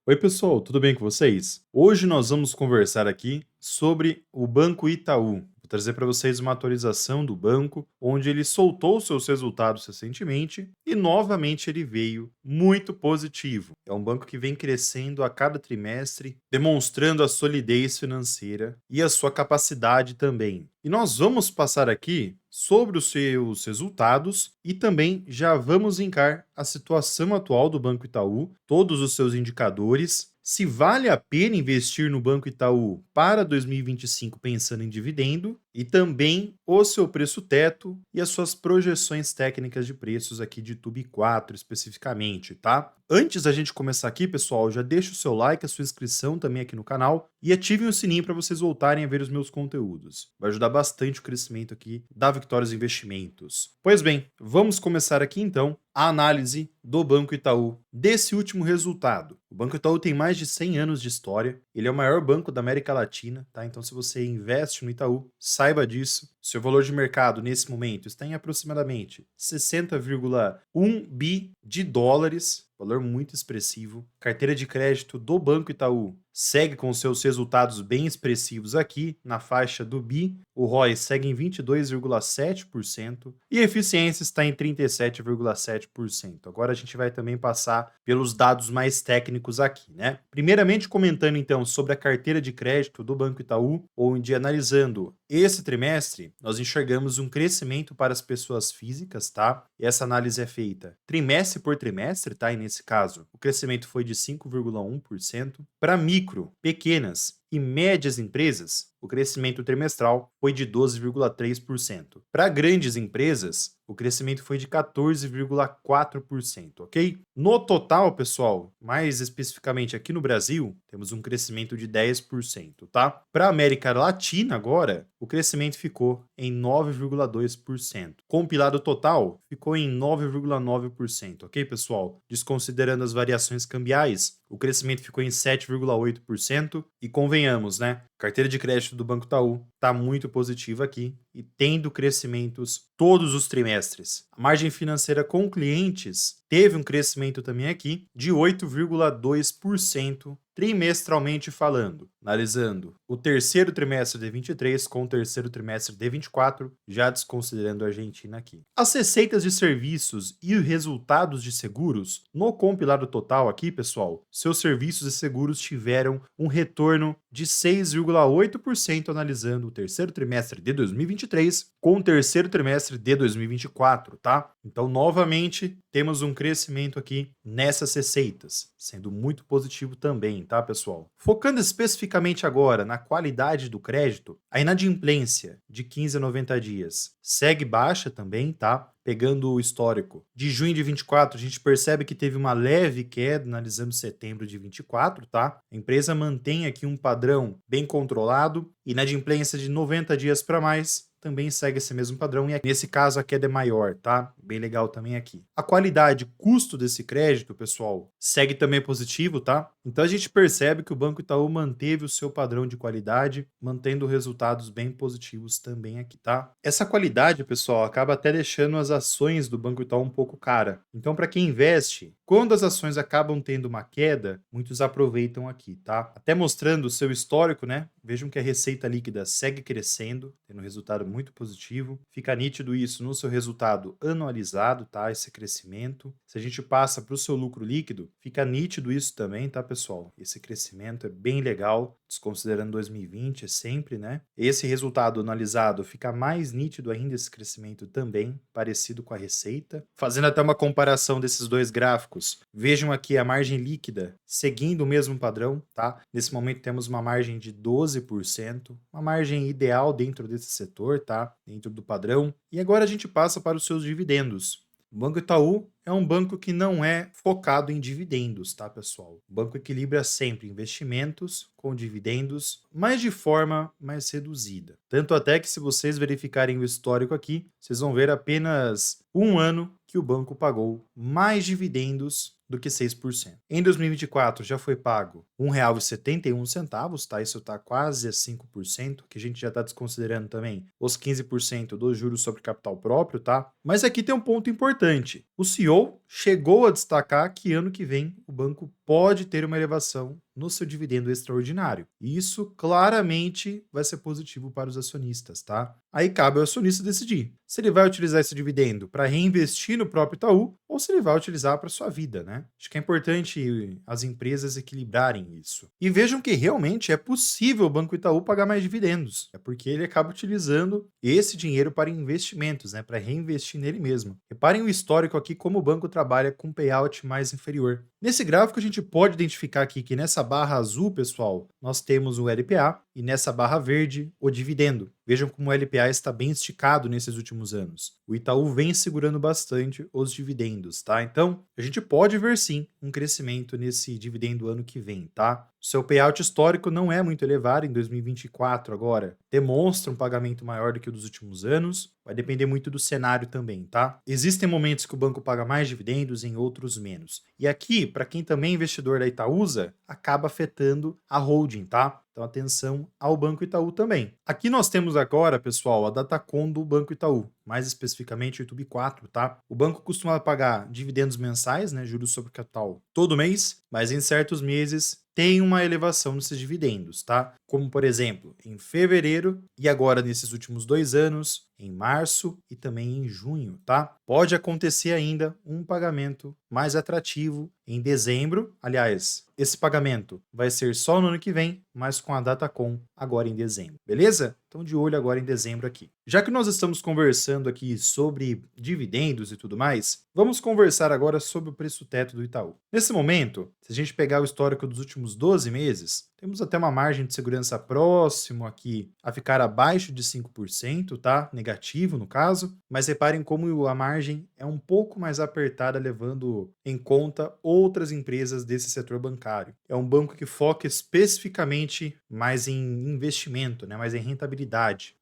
Oi, pessoal, tudo bem com vocês? Hoje nós vamos conversar aqui sobre o Banco Itaú. Vou trazer para vocês uma atualização do banco, onde ele soltou seus resultados recentemente e novamente ele veio muito positivo. É um banco que vem crescendo a cada trimestre, demonstrando a solidez financeira e a sua capacidade também. E nós vamos passar aqui sobre os seus resultados e também já vamos encar a situação atual do Banco Itaú, todos os seus indicadores, se vale a pena investir no Banco Itaú para 2025 pensando em dividendo e também o seu preço teto e as suas projeções técnicas de preços aqui de Tube 4 especificamente, tá? Antes da gente começar aqui, pessoal, já deixa o seu like, a sua inscrição também aqui no canal e ativem o sininho para vocês voltarem a ver os meus conteúdos. Vai ajudar bastante o crescimento aqui da Victórios Investimentos. Pois bem, vamos começar aqui então a análise do Banco Itaú desse último resultado. O Banco Itaú tem mais de 100 anos de história, ele é o maior banco da América Latina, tá? Então se você investe no Itaú, saiba disso. Seu valor de mercado nesse momento está em aproximadamente 60,1 bi de dólares, valor muito expressivo. Carteira de crédito do Banco Itaú segue com seus resultados bem expressivos aqui, na faixa do bi. O ROI segue em 22,7% e a eficiência está em 37,7%. Agora a gente vai também passar pelos dados mais técnicos aqui, né? Primeiramente comentando então sobre a carteira de crédito do Banco Itaú, onde analisando esse trimestre, nós enxergamos um crescimento para as pessoas físicas, tá? E essa análise é feita trimestre por trimestre, tá? E nesse caso, o crescimento foi de 5,1%. Para micro, pequenas e médias empresas, o crescimento trimestral foi de 12,3%. Para grandes empresas, o crescimento foi de 14,4%, ok? No total, pessoal, mais especificamente aqui no Brasil, temos um crescimento de 10%, tá? Para a América Latina agora, o crescimento ficou em 9,2%. Compilado total, ficou em 9,9%, ok, pessoal? Desconsiderando as variações cambiais, o crescimento ficou em 7,8% e convenhamos, né? Carteira de crédito do Banco Itaú está muito positiva aqui e tendo crescimentos todos os trimestres. A margem financeira com clientes teve um crescimento também aqui de 8,2% trimestralmente falando, analisando o terceiro trimestre de 23 com o terceiro trimestre de 24, já desconsiderando a Argentina aqui. As receitas de serviços e os resultados de seguros, no compilado total aqui, pessoal, seus serviços e seguros tiveram um retorno de 6,8% analisando o terceiro trimestre de 2023 com o terceiro trimestre de 2024, tá? Então, novamente, temos um crescimento aqui nessas receitas, sendo muito positivo também, tá, pessoal? Focando especificamente agora na qualidade do crédito, a inadimplência de 15 a 90 dias segue baixa também, tá? Pegando o histórico de junho de 24, a gente percebe que teve uma leve queda analisando setembro de 24, tá? A empresa mantém aqui um padrão bem controlado, inadimplência de 90 dias para mais, também segue esse mesmo padrão e nesse caso a queda é maior, tá? Bem legal também aqui. A qualidade, custo desse crédito, pessoal, segue também positivo, tá? Então a gente percebe que o Banco Itaú manteve o seu padrão de qualidade, mantendo resultados bem positivos também aqui, tá? Essa qualidade, pessoal, acaba até deixando as ações do Banco Itaú um pouco cara. Então, para quem investe, quando as ações acabam tendo uma queda, muitos aproveitam aqui, tá? Até mostrando o seu histórico, né? Vejam que a receita líquida segue crescendo, tendo um resultado muito positivo. Fica nítido isso no seu resultado anualizado, tá? Esse crescimento. Se a gente passa para o seu lucro líquido, fica nítido isso também, tá, pessoal? Esse crescimento é bem legal, desconsiderando 2020, é sempre, né? Esse resultado analisado fica mais nítido ainda, esse crescimento também, parecido com a receita. Fazendo até uma comparação desses dois gráficos, vejam aqui a margem líquida seguindo o mesmo padrão, tá? Nesse momento temos uma margem de 12%, uma margem ideal dentro desse setor, tá? Dentro do padrão. E agora a gente passa para os seus dividendos. O Banco Itaú é um banco que não é focado em dividendos, tá, pessoal? O banco equilibra sempre investimentos com dividendos, mas de forma mais reduzida. Tanto até que se vocês verificarem o histórico aqui, vocês vão ver apenas um ano que o banco pagou mais dividendos do que 6%. Em 2024 já foi pago R$ 1,71, tá? Isso está quase a 5%, que a gente já está desconsiderando também os 15% dos juros sobre capital próprio, tá? Mas aqui tem um ponto importante. O CEO chegou a destacar que ano que vem o banco pode ter uma elevação no seu dividendo extraordinário. E isso claramente vai ser positivo para os acionistas, tá? Aí cabe ao acionista decidir se ele vai utilizar esse dividendo para reinvestir no próprio Itaú ou se ele vai utilizar para sua vida, né? Acho que é importante as empresas equilibrarem isso. E vejam que realmente é possível o Banco Itaú pagar mais dividendos. É porque ele acaba utilizando esse dinheiro para investimentos, né? Para reinvestir nele mesmo. Reparem o histórico aqui como o banco trabalha com payout mais inferior. Nesse gráfico a gente pode identificar aqui que nessa barra azul, pessoal, nós temos o LPA e nessa barra verde o dividendo. Vejam como o LPA está bem esticado nesses últimos anos. O Itaú vem segurando bastante os dividendos, tá? Então, a gente pode ver sim um crescimento nesse dividendo ano que vem, tá? O seu payout histórico não é muito elevado em 2024 agora. Demonstra um pagamento maior do que o dos últimos anos. Vai depender muito do cenário também, tá? Existem momentos que o banco paga mais dividendos, em outros menos. E aqui, para quem também é investidor da Itaúsa, acaba afetando a holding, tá? Então, atenção ao Banco Itaú também. Aqui nós temos agora, pessoal, a Datacom do Banco Itaú, mais especificamente o YouTube 4, tá? O banco costuma pagar dividendos mensais, né, juros sobre capital, todo mês, mas em certos meses tem uma elevação nesses dividendos, tá? Como, por exemplo, em fevereiro e agora nesses últimos 2 anos, em março e também em junho, tá? Pode acontecer ainda um pagamento mais atrativo em dezembro. Aliás, esse pagamento vai ser só no ano que vem, mas com a Datacom agora em dezembro, beleza? Então, de olho agora em dezembro aqui. Já que nós estamos conversando aqui sobre dividendos e tudo mais, vamos conversar agora sobre o preço-teto do Itaú. Nesse momento, se a gente pegar o histórico dos últimos 12 meses, temos até uma margem de segurança próximo aqui a ficar abaixo de 5%, tá? Negativo no caso, mas reparem como a margem é um pouco mais apertada, levando em conta outras empresas desse setor bancário. É um banco que foca especificamente mais em investimento, né? Mais em rentabilidade.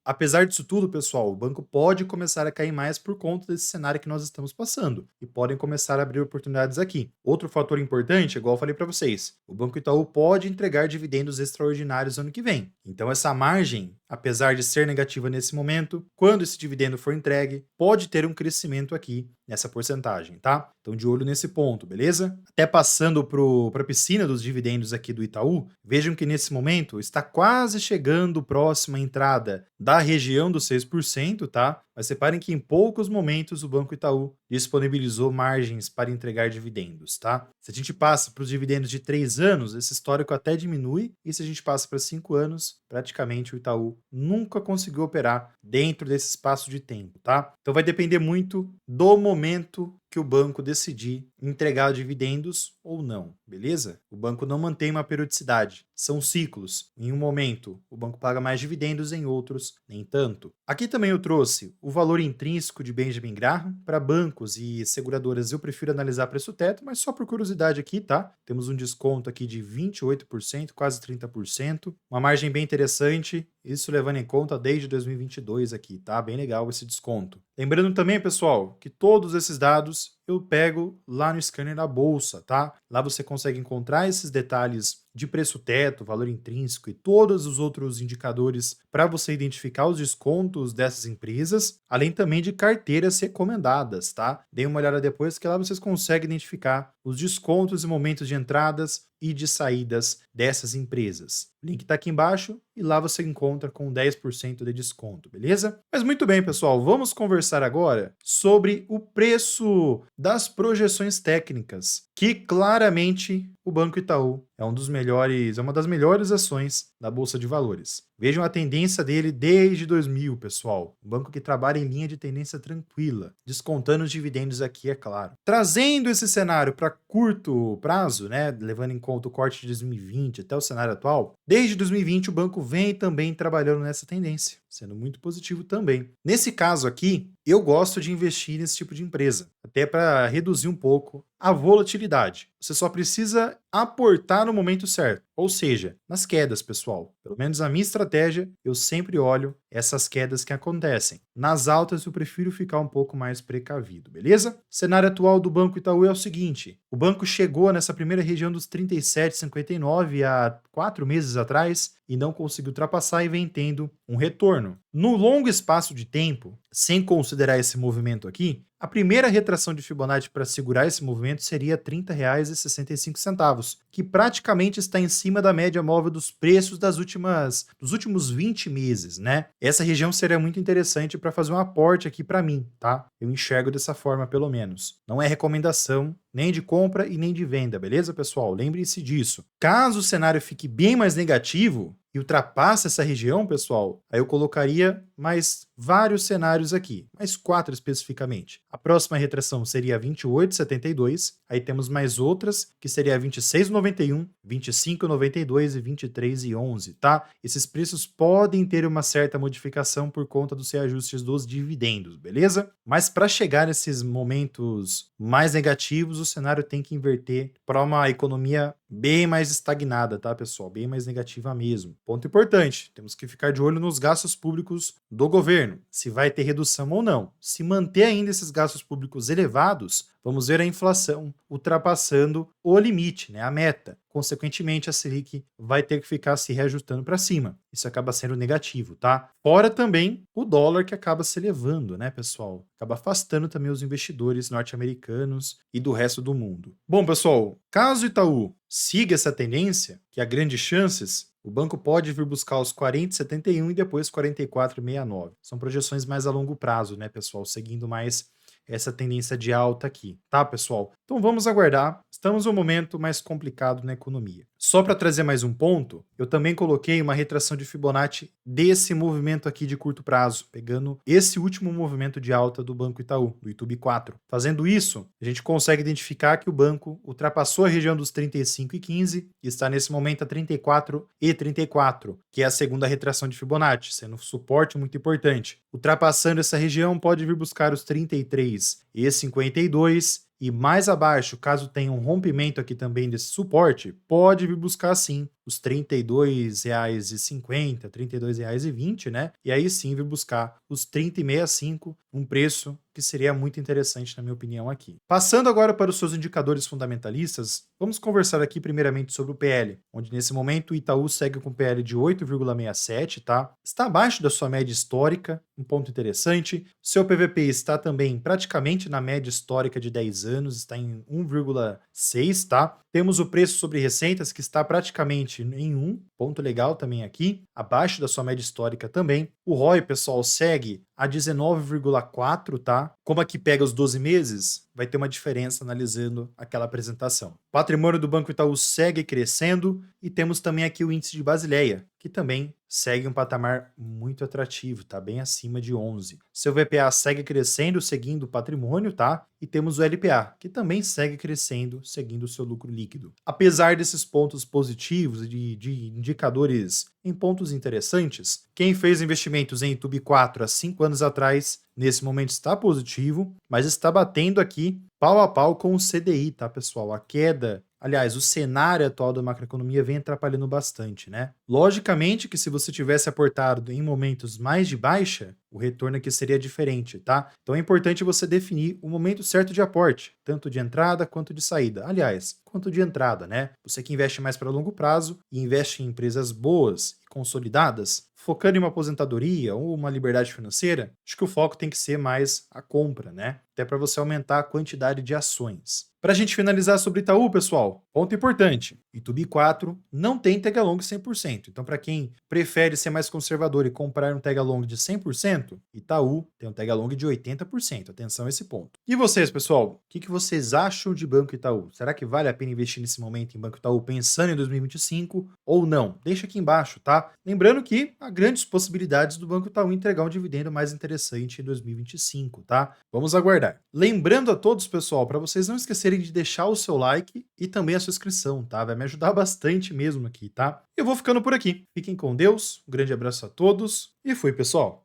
Apesar disso tudo, pessoal, o banco pode começar a cair mais por conta desse cenário que nós estamos passando e podem começar a abrir oportunidades aqui. Outro fator importante, igual eu falei para vocês, o Banco Itaú pode entregar dividendos extraordinários ano que vem. Então essa margem, apesar de ser negativa nesse momento, quando esse dividendo for entregue, pode ter um crescimento aqui nessa porcentagem, tá? Então de olho nesse ponto, beleza? Até passando para a piscina dos dividendos aqui do Itaú, vejam que nesse momento está quase chegando próxima à entrada da região dos 6%, tá? Mas reparem que em poucos momentos o Banco Itaú disponibilizou margens para entregar dividendos, tá? Se a gente passa para os dividendos de 3 anos, esse histórico até diminui, e se a gente passa para 5 anos, praticamente o Itaú nunca conseguiu operar dentro desse espaço de tempo, tá? Então vai depender muito do momento que o banco decidir entregar dividendos ou não, beleza? O banco não mantém uma periodicidade, são ciclos. Em um momento, o banco paga mais dividendos, em outros, nem tanto. Aqui também eu trouxe o valor intrínseco de Benjamin Graham. Para bancos e seguradoras eu prefiro analisar preço-teto, mas só por curiosidade aqui, tá? Temos um desconto aqui de 28%, quase 30%, uma margem bem interessante, isso levando em conta desde 2022 aqui, tá? Bem legal esse desconto. Lembrando também, pessoal, que todos esses dados eu pego lá no scanner da bolsa, tá? Lá você consegue encontrar esses detalhes de preço-teto, valor intrínseco e todos os outros indicadores para você identificar os descontos dessas empresas, além também de carteiras recomendadas, tá? Dê uma olhada depois que lá vocês conseguem identificar os descontos e momentos de entradas e de saídas dessas empresas. O link está aqui embaixo e lá você encontra com 10% de desconto, beleza? Mas muito bem, pessoal, vamos conversar agora sobre o preço das projeções técnicas, que claramente o Banco Itaú é uma das melhores ações da Bolsa de Valores. Vejam a tendência dele desde 2000, pessoal. Um banco que trabalha em linha de tendência tranquila, descontando os dividendos aqui, é claro. Trazendo esse cenário para curto prazo, né, levando em conta o corte de 2020 até o cenário atual, desde 2020 o banco vem também trabalhando nessa tendência, sendo muito positivo também. Nesse caso aqui, eu gosto de investir nesse tipo de empresa, até para reduzir um pouco a volatilidade. Você só precisa aportar no momento certo. ou seja, nas quedas, pessoal. Pelo menos a minha estratégia, eu sempre olho essas quedas que acontecem. Nas altas, eu prefiro ficar um pouco mais precavido, beleza? O cenário atual do Banco Itaú é o seguinte: o banco chegou nessa primeira região dos 37,59 há 4 meses atrás e não conseguiu ultrapassar e vem tendo um retorno. No longo espaço de tempo, sem considerar esse movimento aqui, a primeira retração de Fibonacci para segurar esse movimento seria R$ 30,65, que praticamente está em cima da média móvel dos preços dos últimos 20 meses, né? Essa região seria muito interessante para fazer um aporte aqui para mim, tá? Eu enxergo dessa forma, pelo menos. Não é recomendação nem de compra e nem de venda, beleza, pessoal? Lembre-se disso. Caso o cenário fique bem mais negativo e ultrapasse essa região, pessoal, aí eu colocaria mais vários cenários aqui, mais 4 especificamente. A próxima retração seria 28,72, aí temos mais outras, que seria 26,91, 25,92 e 23,11, tá? Esses preços podem ter uma certa modificação por conta dos reajustes dos dividendos, beleza? Mas para chegar nesses momentos mais negativos, o cenário tem que inverter para uma economia bem mais estagnada, tá, pessoal? Bem mais negativa mesmo. Ponto importante, temos que ficar de olho nos gastos públicos do governo, se vai ter redução ou não. Se manter ainda esses gastos públicos elevados, vamos ver a inflação ultrapassando o limite, né, a meta. Consequentemente, a Selic vai ter que ficar se reajustando para cima. Isso acaba sendo negativo, tá? Fora também o dólar que acaba se elevando, né, pessoal? Acaba afastando também os investidores norte-americanos e do resto do mundo. Bom, pessoal, caso o Itaú siga essa tendência, que há grandes chances, o banco pode vir buscar os 40,71 e depois 44,69. São projeções mais a longo prazo, né, pessoal? Seguindo mais essa tendência de alta aqui, tá, pessoal? Então vamos aguardar. Estamos em um momento mais complicado na economia. Só para trazer mais um ponto, eu também coloquei uma retração de Fibonacci desse movimento aqui de curto prazo, pegando esse último movimento de alta do Banco Itaú, do YouTube 4. Fazendo isso, a gente consegue identificar que o banco ultrapassou a região dos 35,15 e está nesse momento a 34,34, que é a segunda retração de Fibonacci, sendo um suporte muito importante. Ultrapassando essa região, pode vir buscar os 33,52 e mais abaixo, caso tenha um rompimento aqui também desse suporte, pode vir buscar sim os R$ 32,50, R$ 32,20, né? E aí sim vir buscar os 30,65, um preço que seria muito interessante na minha opinião aqui. Passando agora para os seus indicadores fundamentalistas, vamos conversar aqui primeiramente sobre o PL, onde nesse momento o Itaú segue com PL de 8,67, tá? Está abaixo da sua média histórica, um ponto interessante. O seu PVP está também praticamente na média histórica de 10 anos, está em 1,6, tá? Temos o preço sobre receitas que está praticamente em 1, ponto legal também aqui, abaixo da sua média histórica também. O ROI, pessoal, segue a 19,4, tá? Como aqui pega os 12 meses, vai ter uma diferença analisando aquela apresentação. O patrimônio do Banco Itaú segue crescendo e temos também aqui o índice de Basileia, que também segue um patamar muito atrativo, tá bem acima de 11. Seu VPA segue crescendo, seguindo o patrimônio, tá? E temos o LPA, que também segue crescendo, seguindo o seu lucro líquido. Apesar desses pontos positivos e de indicadores em pontos interessantes, quem fez investimentos em YouTube 4 há 5 anos atrás, nesse momento está positivo, mas está batendo aqui pau a pau com o CDI, tá, pessoal? A queda. Aliás, o cenário atual da macroeconomia vem atrapalhando bastante, né? Logicamente que se você tivesse aportado em momentos mais de baixa, o retorno aqui seria diferente, tá? Então é importante você definir o momento certo de aporte, tanto de entrada quanto de saída. Aliás, quanto de entrada, né? Você que investe mais para longo prazo e investe em empresas boas e consolidadas, focando em uma aposentadoria ou uma liberdade financeira, acho que o foco tem que ser mais a compra, né? Até para você aumentar a quantidade de ações. Para a gente finalizar sobre Itaú, pessoal, ponto importante: YouTube 4 não tem tag along 100%. Então, para quem prefere ser mais conservador e comprar um tag along de 100%, Itaú tem um tag along de 80%. Atenção a esse ponto. E vocês, pessoal, o que vocês acham de Banco Itaú? Será que vale a pena investir nesse momento em Banco Itaú pensando em 2025 ou não? Deixa aqui embaixo, tá? Lembrando que há grandes possibilidades do Banco Itaú entregar um dividendo mais interessante em 2025, tá? Vamos aguardar. Lembrando a todos, pessoal, para vocês não esquecerem de deixar o seu like e também a sua inscrição, tá? Vai me ajudar bastante mesmo aqui, tá? Eu vou ficando por aqui. Fiquem com Deus, um grande abraço a todos e fui, pessoal!